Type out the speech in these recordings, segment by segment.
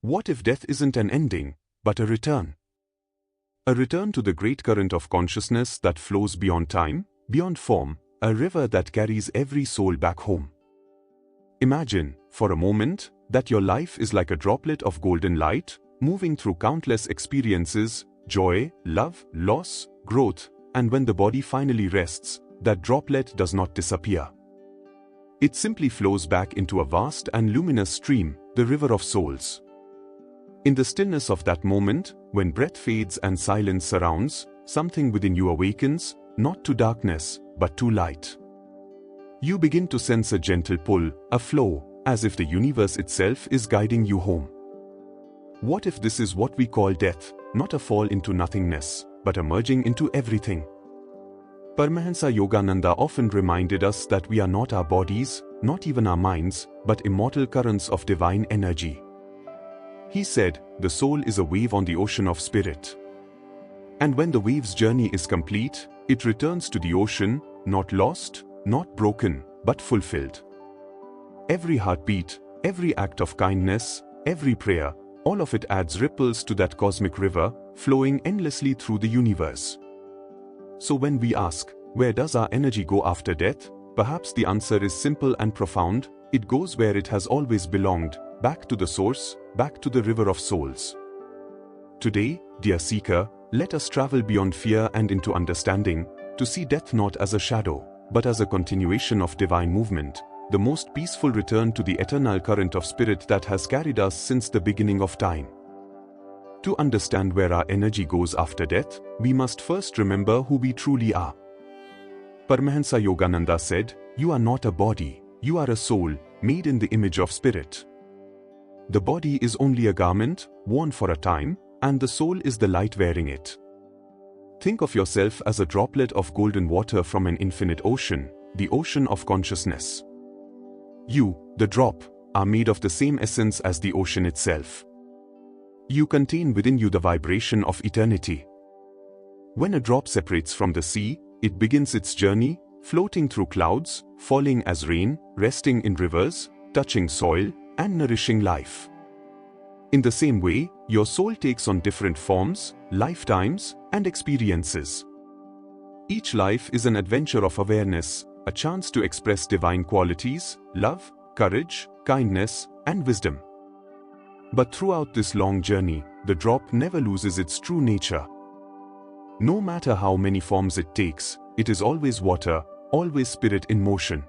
What if death isn't an ending, but a return? A return to the great current of consciousness that flows beyond time, beyond form, a river that carries every soul back home. Imagine, for a moment, that your life is like a droplet of golden light, moving through countless experiences, joy, love, loss, growth, and when the body finally rests, that droplet does not disappear. It simply flows back into a vast and luminous stream, the river of souls. In the stillness of that moment, when breath fades and silence surrounds, something within you awakens, not to darkness, but to light. You begin to sense a gentle pull, a flow, as if the universe itself is guiding you home. What if this is what we call death, not a fall into nothingness, but a merging into everything? Paramahansa Yogananda often reminded us that we are not our bodies, not even our minds, but immortal currents of divine energy. He said, the soul is a wave on the ocean of spirit. And when the wave's journey is complete, it returns to the ocean, not lost, not broken, but fulfilled. Every heartbeat, every act of kindness, every prayer, all of it adds ripples to that cosmic river, flowing endlessly through the universe. So when we ask, where does our energy go after death? Perhaps the answer is simple and profound: it goes where it has always belonged, back to the source, back to the river of souls. Today, dear seeker, let us travel beyond fear and into understanding, to see death not as a shadow, but as a continuation of divine movement, the most peaceful return to the eternal current of spirit that has carried us since the beginning of time. To understand where our energy goes after death, we must first remember who we truly are. Paramahansa Yogananda said, "You are not a body, you are a soul, made in the image of spirit." The body is only a garment, worn for a time, and the soul is the light wearing it. Think of yourself as a droplet of golden water from an infinite ocean, the ocean of consciousness. You, the drop, are made of the same essence as the ocean itself. You contain within you the vibration of eternity. When a drop separates from the sea, it begins its journey, floating through clouds, falling as rain, resting in rivers, touching soil, and nourishing life. In the same way, your soul takes on different forms, lifetimes, and experiences. Each life is an adventure of awareness, a chance to express divine qualities, love, courage, kindness, and wisdom. But throughout this long journey, the drop never loses its true nature. No matter how many forms it takes, it is always water, always spirit in motion.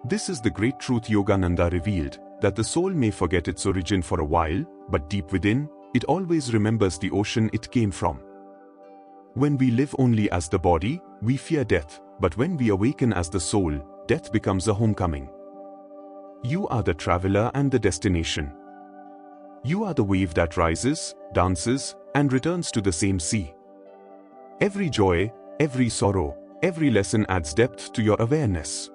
This is the great truth Yogananda revealed, that the soul may forget its origin for a while, but deep within, it always remembers the ocean it came from. When we live only as the body, we fear death, but when we awaken as the soul, death becomes a homecoming. You are the traveler and the destination. You are the wave that rises, dances, and returns to the same sea. Every joy, every sorrow, every lesson adds depth to your awareness.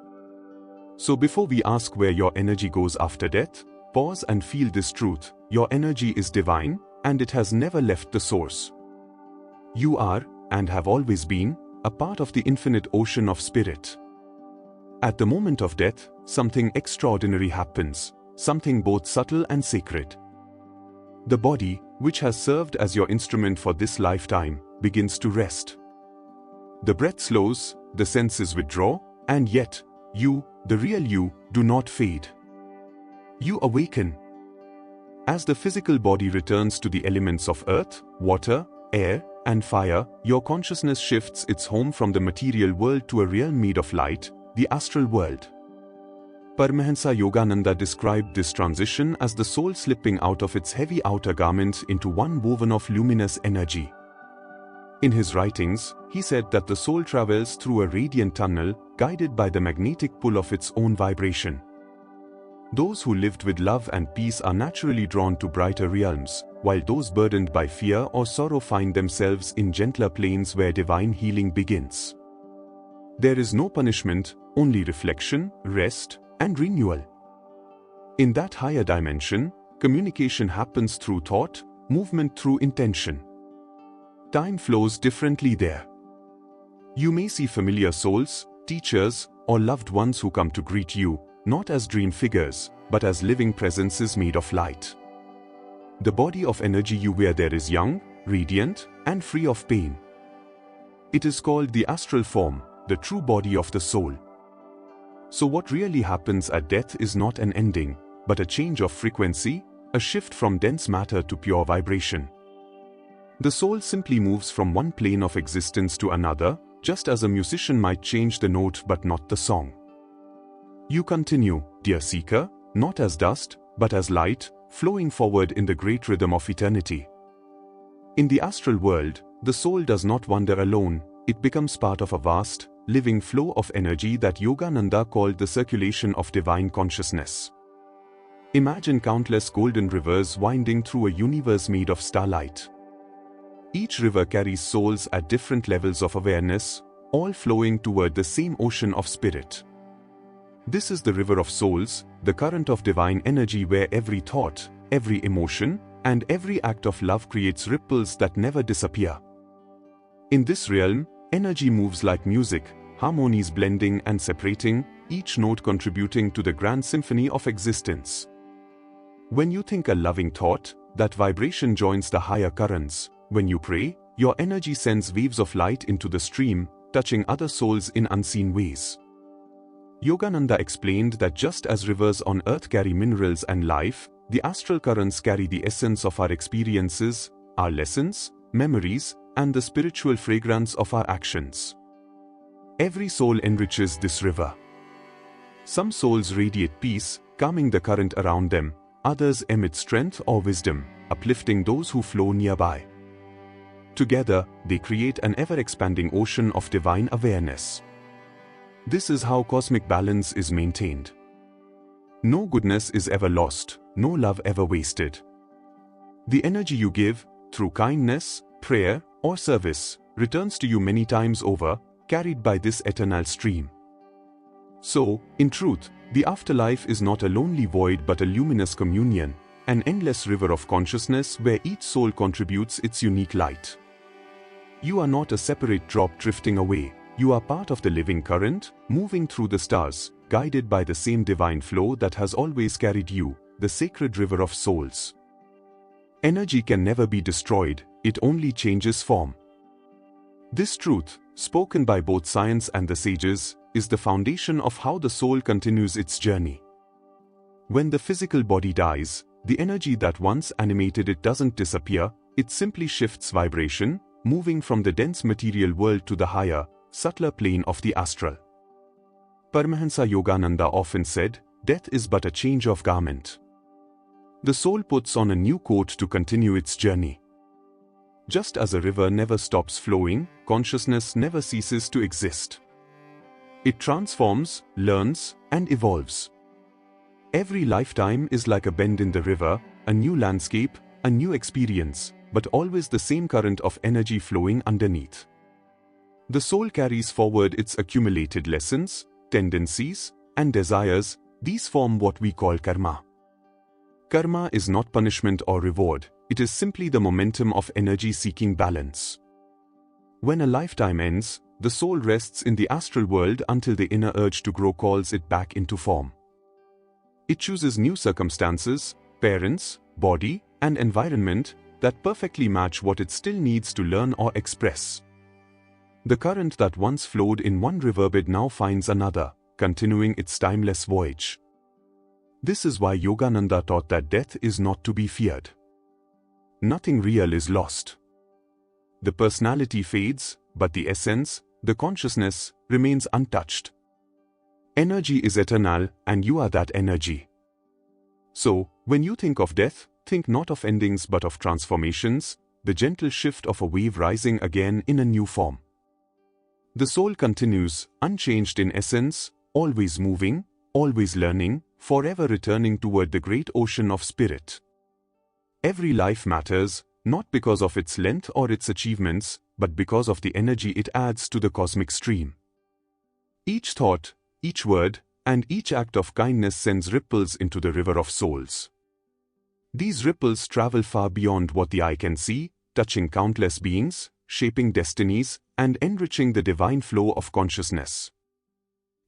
So before we ask where your energy goes after death, pause and feel this truth: your energy is divine, and it has never left the source. You are, and have always been, a part of the infinite ocean of spirit. At the moment of death, something extraordinary happens, something both subtle and sacred. The body, which has served as your instrument for this lifetime, begins to rest. The breath slows, the senses withdraw, and yet, you, the real you, do not fade. You awaken. As the physical body returns to the elements of earth, water, air, and fire, your consciousness shifts its home from the material world to a realm made of light, the astral world. Paramahansa Yogananda described this transition as the soul slipping out of its heavy outer garment into one woven of luminous energy. In his writings, he said that the soul travels through a radiant tunnel, guided by the magnetic pull of its own vibration. Those who lived with love and peace are naturally drawn to brighter realms, while those burdened by fear or sorrow find themselves in gentler planes where divine healing begins. There is no punishment, only reflection, rest, and renewal. In that higher dimension, communication happens through thought, movement through intention. Time flows differently there. You may see familiar souls, teachers, or loved ones who come to greet you, not as dream figures, but as living presences made of light. The body of energy you wear there is young, radiant, and free of pain. It is called the astral form, the true body of the soul. So what really happens at death is not an ending, but a change of frequency, a shift from dense matter to pure vibration. The soul simply moves from one plane of existence to another, just as a musician might change the note but not the song. You continue, dear seeker, not as dust, but as light, flowing forward in the great rhythm of eternity. In the astral world, the soul does not wander alone, it becomes part of a vast, living flow of energy that Yogananda called the circulation of divine consciousness. Imagine countless golden rivers winding through a universe made of starlight. Each river carries souls at different levels of awareness, all flowing toward the same ocean of spirit. This is the river of souls, the current of divine energy where every thought, every emotion, and every act of love creates ripples that never disappear. In this realm, energy moves like music, harmonies blending and separating, each note contributing to the grand symphony of existence. When you think a loving thought, that vibration joins the higher currents. When you pray, your energy sends waves of light into the stream, touching other souls in unseen ways. Yogananda explained that just as rivers on earth carry minerals and life, the astral currents carry the essence of our experiences, our lessons, memories, and the spiritual fragrance of our actions. Every soul enriches this river. Some souls radiate peace, calming the current around them, others emit strength or wisdom, uplifting those who flow nearby. Together, they create an ever-expanding ocean of divine awareness. This is how cosmic balance is maintained. No goodness is ever lost, no love ever wasted. The energy you give, through kindness, prayer, or service, returns to you many times over, carried by this eternal stream. So, in truth, the afterlife is not a lonely void but a luminous communion, an endless river of consciousness where each soul contributes its unique light. You are not a separate drop drifting away, you are part of the living current, moving through the stars, guided by the same divine flow that has always carried you, the sacred river of souls. Energy can never be destroyed, it only changes form. This truth, spoken by both science and the sages, is the foundation of how the soul continues its journey. When the physical body dies, the energy that once animated it doesn't disappear, it simply shifts vibration, moving from the dense material world to the higher, subtler plane of the astral. Paramahansa Yogananda often said, "Death is but a change of garment." The soul puts on a new coat to continue its journey. Just as a river never stops flowing, consciousness never ceases to exist. It transforms, learns, and evolves. Every lifetime is like a bend in the river, a new landscape, a new experience, but always the same current of energy flowing underneath. The soul carries forward its accumulated lessons, tendencies, and desires. These form what we call karma. Karma is not punishment or reward, it is simply the momentum of energy seeking balance. When a lifetime ends, the soul rests in the astral world until the inner urge to grow calls it back into form. It chooses new circumstances, parents, body, and environment that perfectly match what it still needs to learn or express. The current that once flowed in one riverbed now finds another, continuing its timeless voyage. This is why Yogananda taught that death is not to be feared. Nothing real is lost. The personality fades, but the essence, the consciousness, remains untouched. Energy is eternal, and you are that energy. So, when you think of death, think not of endings but of transformations, the gentle shift of a wave rising again in a new form. The soul continues, unchanged in essence, always moving, always learning, forever returning toward the great ocean of spirit. Every life matters, not because of its length or its achievements, but because of the energy it adds to the cosmic stream. Each thought, each word, and each act of kindness sends ripples into the river of souls. These ripples travel far beyond what the eye can see, touching countless beings, shaping destinies, and enriching the divine flow of consciousness.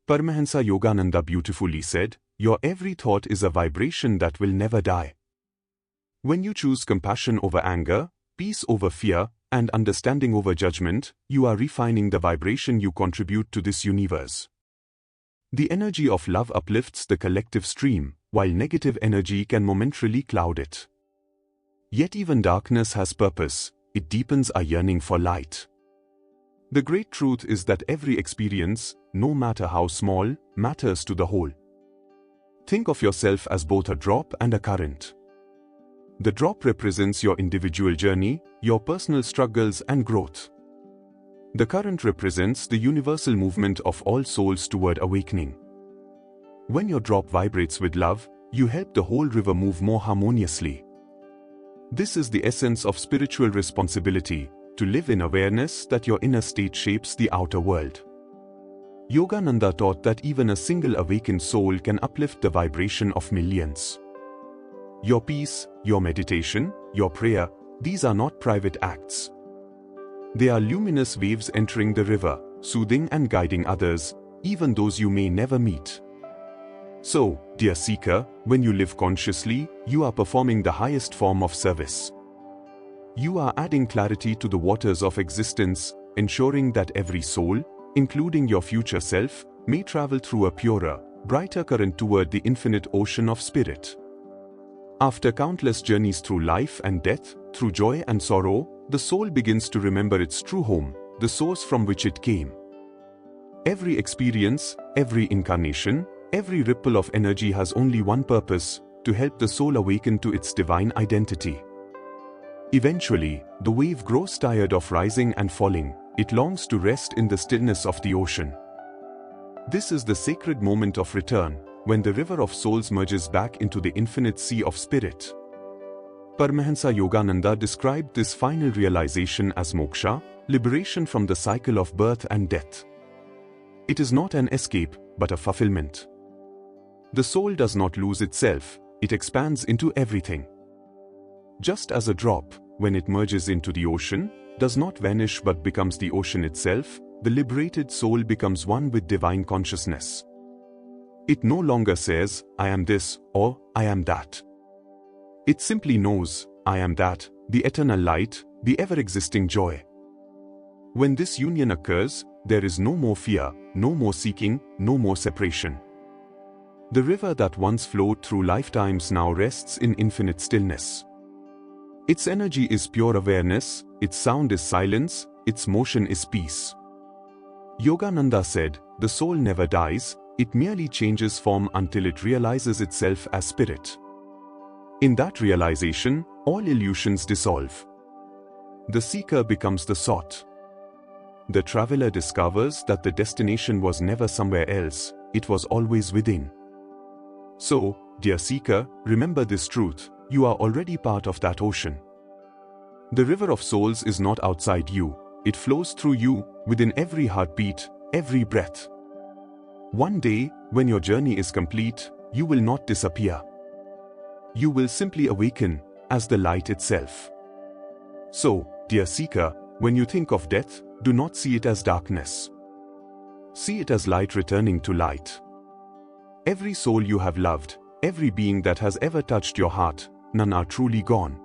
Paramahansa Yogananda beautifully said, "Your every thought is a vibration that will never die." When you choose compassion over anger, peace over fear, and understanding over judgment, you are refining the vibration you contribute to this universe. The energy of love uplifts the collective stream, while negative energy can momentarily cloud it. Yet even darkness has purpose, it deepens our yearning for light. The great truth is that every experience, no matter how small, matters to the whole. Think of yourself as both a drop and a current. The drop represents your individual journey, your personal struggles and growth. The current represents the universal movement of all souls toward awakening. When your drop vibrates with love, you help the whole river move more harmoniously. This is the essence of spiritual responsibility, to live in awareness that your inner state shapes the outer world. Yogananda taught that even a single awakened soul can uplift the vibration of millions. Your peace, your meditation, your prayer, these are not private acts. They are luminous waves entering the river, soothing and guiding others, even those you may never meet. So, dear seeker, when you live consciously, you are performing the highest form of service. You are adding clarity to the waters of existence, ensuring that every soul, including your future self, may travel through a purer, brighter current toward the infinite ocean of spirit. After countless journeys through life and death, through joy and sorrow, the soul begins to remember its true home, the source from which it came. Every experience, every incarnation, every ripple of energy has only one purpose: to help the soul awaken to its divine identity. Eventually, the wave grows tired of rising and falling, it longs to rest in the stillness of the ocean. This is the sacred moment of return, when the river of souls merges back into the infinite sea of spirit. Paramahansa Yogananda described this final realization as moksha, liberation from the cycle of birth and death. It is not an escape, but a fulfillment. The soul does not lose itself, it expands into everything. Just as a drop, when it merges into the ocean, does not vanish but becomes the ocean itself, the liberated soul becomes one with divine consciousness. It no longer says, "I am this," or "I am that." It simply knows, "I am that, the eternal light, the ever-existing joy." When this union occurs, there is no more fear, no more seeking, no more separation. The river that once flowed through lifetimes now rests in infinite stillness. Its energy is pure awareness, its sound is silence, its motion is peace. Yogananda said, "The soul never dies, it merely changes form until it realizes itself as spirit." In that realization, all illusions dissolve. The seeker becomes the sought. The traveler discovers that the destination was never somewhere else, it was always within. So, dear seeker, remember this truth: you are already part of that ocean. The river of souls is not outside you, it flows through you, within every heartbeat, every breath. One day, when your journey is complete, you will not disappear. You will simply awaken, as the light itself. So, dear seeker, when you think of death, do not see it as darkness. See it as light returning to light. Every soul you have loved, every being that has ever touched your heart, none are truly gone.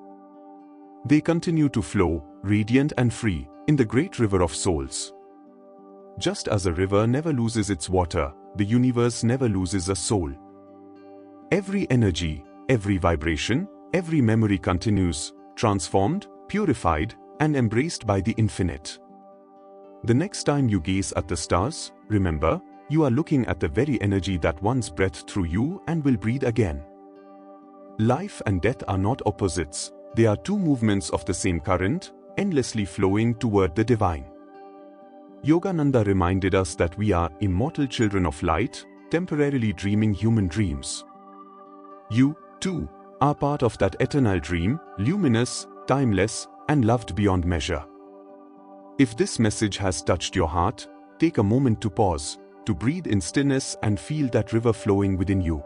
They continue to flow, radiant and free, in the great river of souls. Just as a river never loses its water, the universe never loses a soul. Every energy, every vibration, every memory continues, transformed, purified, and embraced by the infinite. The next time you gaze at the stars, remember, you are looking at the very energy that once breathed through you and will breathe again. Life and death are not opposites, they are two movements of the same current, endlessly flowing toward the divine. Yogananda reminded us that we are immortal children of light, temporarily dreaming human dreams. You, too, are part of that eternal dream, luminous, timeless, and loved beyond measure. If this message has touched your heart, take a moment to pause, to breathe in stillness and feel that river flowing within you.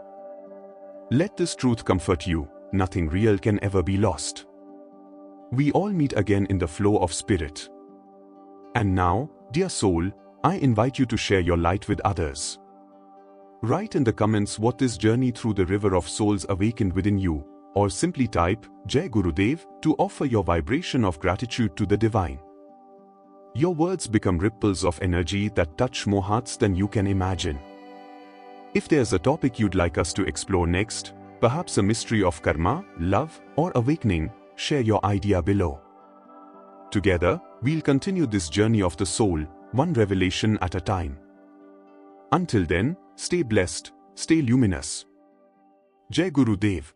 Let this truth comfort you: nothing real can ever be lost. We all meet again in the flow of spirit. And now, dear soul, I invite you to share your light with others. Write in the comments what this journey through the river of souls awakened within you, or simply type Jai Gurudev to offer your vibration of gratitude to the divine. Your words become ripples of energy that touch more hearts than you can imagine. If there's a topic you'd like us to explore next, perhaps a mystery of karma, love, or awakening, share your idea below. Together, we'll continue this journey of the soul, one revelation at a time. Until then, stay blessed, stay luminous. Jai Gurudev.